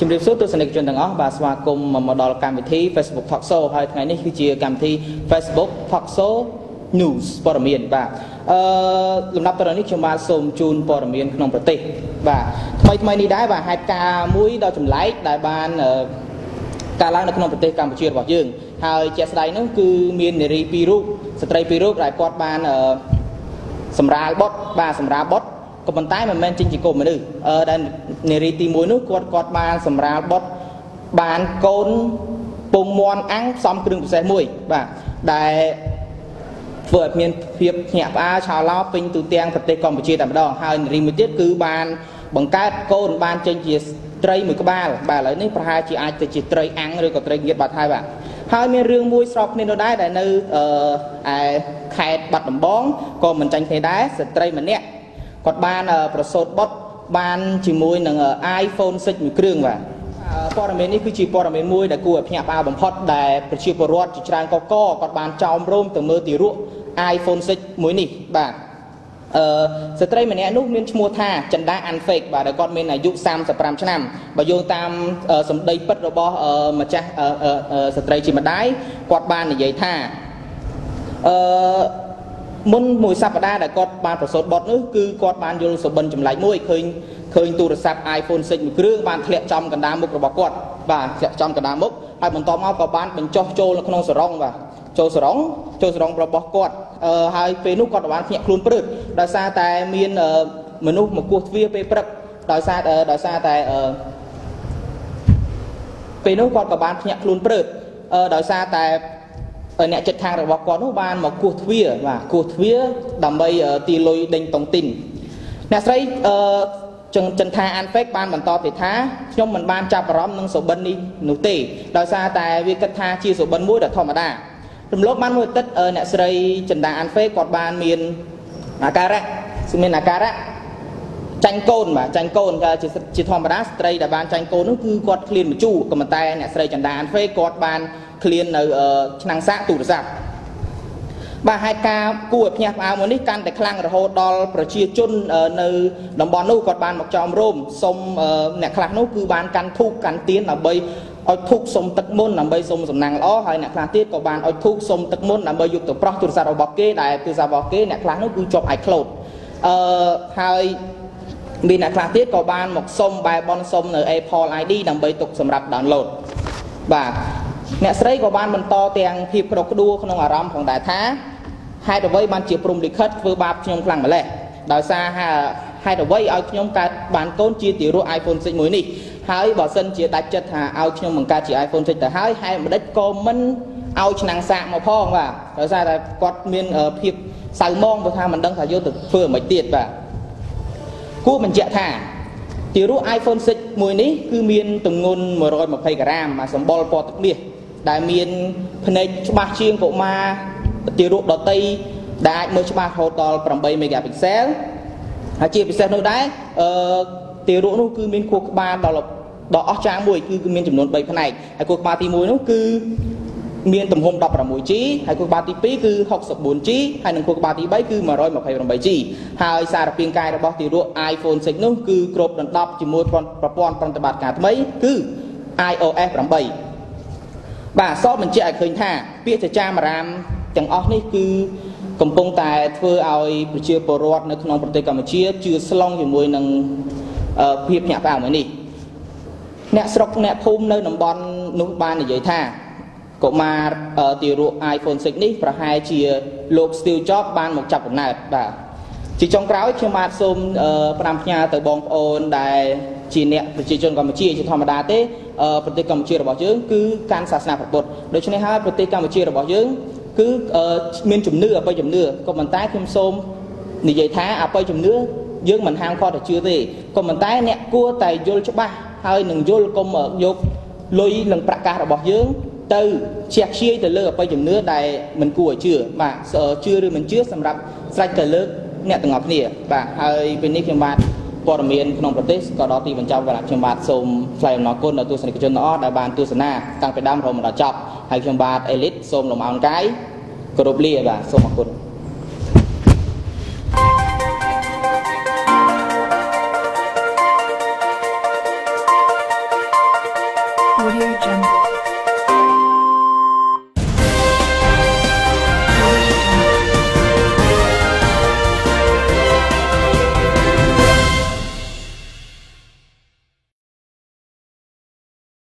ជំរាបសួរទស្សនិកជនទាំងអស់បាទស្វាគមន៍មកដល់កម្មវិធី Facebook Talk Show ហើយថ្ងៃនេះគឺជាកម្មវិធី Facebook Talk Show News ព័ត៌មានបាទលំដាប់ទៅនេះខ្ញុំបាទសូមជូនព័ត៌មានក្នុងប្រទេសបាទថ្មីនេះដែរបាទហេតុការណ៍មួយដ៏ចម្លែកដែលបានកើតឡើងនៅក្នុងប្រទេសកម្ពុជារបស់យើងហើយជាក់ស្ដែងនោះគឺមាននារី2រូបស្ត្រី2រូបដែលគាត់បានសម្រាលបុតបាទសម្រាលបុតក៏ប៉ុន្តែមិនមែនចេញជាកូនមនុស្សដែលនារីទី1នោះគាត់បានសម្រាលបុតបានកូនពងមាន់អាំងផ្សំគ្រឿងពិសេសមួយបាទដែលធ្វើឲ្យមានភាពភ្ញាក់ផ្អើលឆោឡោពេញទូទាំងប្រទេសកម្ពុជាតែម្ដងហើយនារីមួយទៀតគឺបានបង្កើតកូនបានចេញជាត្រីមួយក្បាលបាទឥឡូវនេះប្រហែលជាអាចទៅជាត្រីអាំងឬក៏ត្រីងៀតបាត់ហើយបាទហើយមានរឿងមួយស្របគ្នានោះដែរដែលនៅឯខេត្តបាត់ដំបងក៏មិនចាញ់គ្នាដែរស្ត្រីម្នាក់គាត់បានប្រសូតបុត្របានជាមួយនឹង iPhone 6មួយគ្រឿងបាទព័ត៌មាននេះគឺជាព័ត៌មានមួយដែលគួរឲ្យភ្ញាក់ផ្អើលបំផុតដែលប្រជាពលរដ្ឋជាច្រើនកកគាត់បានចោមរោមទៅមើលទីរក់ iPhone 6មួយនេះបាទស្ត្រីម្នាក់នោះមានឈ្មោះថាចិន្តាអាន់ហ្វេកបាទដែលគាត់មានអាយុ35ឆ្នាំបើយោងតាមសម្ដីពិតរបស់ម្ចាស់ស្ត្រីជាម្ដាយគាត់បាននិយាយថាមុនមួយសប្តាហ៍ដែលគាត់បានប្រសូតបុត្រនោះគឺគាត់បានយល់សុបិនចម្លែកមួយឃើញទូរស័ព្ទ iPhone 6មួយគ្រឿងបានធ្លាក់ចំកណ្ដាលមុខរបស់គាត់បាទធ្លាក់ចំកណ្ដាលមុខហើយបន្ទាប់មកក៏បានបញ្ចុះចូលនៅក្នុងសរងបាទចូលសរងរបស់គាត់ហើយពេលនោះគាត់បានភ្ញាក់ខ្លួនព្រឹកដោយសារតែមានមនុស្សមកគោះទ្វារពេលព្រឹកដោយសារតែពេលនោះគាត់ក៏បានភ្ញាក់ខ្លួនព្រឹកដោយសារតែអ្នកចិត្តខាងរបស់គាត់នោះបានមកគោះទ្វារបាទគោះទ្វារដើម្បីទីលុយដេញតុងទីនអ្នកស្រីចិន្តាអានហ្វេកបានបន្តទៀតថាខ្ញុំមិនបានចាប់អារម្មណ៍នឹងសុបិននេះនោះទេដោយសារតែវាគិតថាជាសុបិនមួយដ៏ធម្មតារំលោភបានមួយទឹកអ្នកស្រីចិន្តាអានហ្វេកគាត់បានមានអាការៈចាញ់កូនបាទចាញ់កូនជាធម្មតាស្ត្រីដែលបានចាញ់កូននោះគឺគាត់ឃ្លានមជូរក៏ប៉ុន្តែអ្នកស្រីចិន្តាអានហ្វេកគាត់បានឃ្លាននៅឆ្នាំងសាកទូរស័ព្ទបាទហេតុការណ៍គួរឲ្យភ្ញាក់ផ្អើលមួយនេះកាន់តែខ្លាំងរហូតដល់ប្រជាជននៅតំបន់នោះគាត់បានមកចោមរោមសុំអ្នកខ្លះនោះគឺបានកាន់ធូបកាន់ទៀនដើម្បីឲ្យធូបសុំទឹកមុនដើម្បីសុំសំណាងល្អហើយអ្នកខ្លះទៀតក៏បានឲ្យធូបសុំទឹកមុនដើម្បីយកទៅប្រោះទូរស័ព្ទរបស់គេដែលទូរស័ព្ទរបស់គេអ្នកខ្លះនោះគឺជាប់ iCloud ហើយមានអ្នកខ្លះទៀតក៏បានមកសុំបែបបនសុំនៅ Apple ID ដើម្បីទុកសម្រាប់ download បាទអ្នកស្រីក៏បានបន្តទាំងភាពក្តុកក្តួលក្នុងអារម្មណ៍ផងដែរថាហេតុអ្វីបានជាព្រំលិខិតធ្វើបាបខ្ញុំខ្លាំងម្ល៉េះដោយសារហេតុអ្វីឲ្យខ្ញុំកើតបានកូនជាទារក iPhone 6មួយនេះហើយបើសិនជាដាច់ចិត្តថាឲ្យខ្ញុំបង្កើតជា iPhone 6ទៅហើយហេតុម្ដេចក៏មិនឲ្យឆ្នាំងសាកមកផងបាទដោយសារតែគាត់មានភាពសៅមងព្រោះថាមិនដឹងថាយកទៅធ្វើអ្មេចទៀតបាទគួរបញ្ជាក់ថាទារក iPhone 6មួយនេះគឺមានទម្ងន់120ក្រាមសម្បុរពណ៌ទឹកមាសដែលមានភ្នែកច្បាស់ជាងកុមារទារកដតីដែលអាចមើលច្បាស់រហូតដល់8 megapixel ហើយជាពិសេសនោះដែរទារកនោះគឺមានខួរក្បាលដ៏អស្ចារ្យមួយគឺមានចំនួន3ផ្នែកហើយខួរក្បាលទី1នោះគឺមានទំហំ 16G ហើយខួរក្បាលទី2គឺ 64G ហើយនិងខួរក្បាលទី3គឺ 128G ហើយសារពាង្គកាយរបស់ទារក iPhone 6នោះគឺគ្របដណ្ដប់ជាមួយប្រព័ន្ធប្រតិបត្តិការថ្មីគឺ iOS 8បាទសបញ្ជាក់ឲ្យឃើញថាពាក្យចចាមអារាមទាំងអស់នេះគឺកំពុងតែធ្វើឲ្យប្រជាពលរដ្ឋនៅក្នុងប្រទេសកម្ពុជាជឿស្លងជាមួយនឹងភាពភ្ញាក់ផ្អើលមួយនេះអ្នកស្រុកអ្នកភូមិនៅតំបន់នោះបាននិយាយថាកុមារទារក iPhone 6នេះប្រហែលជាលោក Steve Jobs បានមកចាប់កំណើតបាទជាចុងក្រោយខ្ញុំបាទសូមផ្ដាំផ្ញើទៅបងប្អូនដែលជាអ្នកប្រជាជនកម្ពុជាជាធម្មតាទេប្រទេសកម្ពុជារបស់យើងគឺកាន់សាសនាពុទ្ធដូច្នេះហើយប្រទេសកម្ពុជារបស់យើងគឺមានជំនឿអបិយជំនឿក៏ប៉ុន្តែខ្ញុំសូមនិយាយថាអបិយជំនឿយើងមិនហាមឃាត់តែជឿទេក៏ប៉ុន្តែអ្នកគួរតែយល់ច្បាស់ហើយនឹងយល់កុំយកលុយនិងប្រាក់កាសរបស់យើងទៅជះខ្ជាយទៅលើអបិយជំនឿដែលមិនគួរឲ្យជឿបាទជឿឬមិនជឿសម្រាប់ស្រេចទៅលើអ្នកទាំងអស់គ្នាបាទហើយពេលនេះខ្ញុំបាទព័ត៌មានក្នុងប្រទេសក៏ដល់ទីបញ្ចប់បាទខ្ញុំបាទសូមថ្លែងអំណរគុណដល់ទស្សនិកជនទាំងអស់ដែលបានទស្សនាតាំងពីដើមរហូតមកដល់ចប់ហើយខ្ញុំបាទអេលីតសូមលំអរកាយគោរពលាបាទសូមអរគុណ Audio Jungle.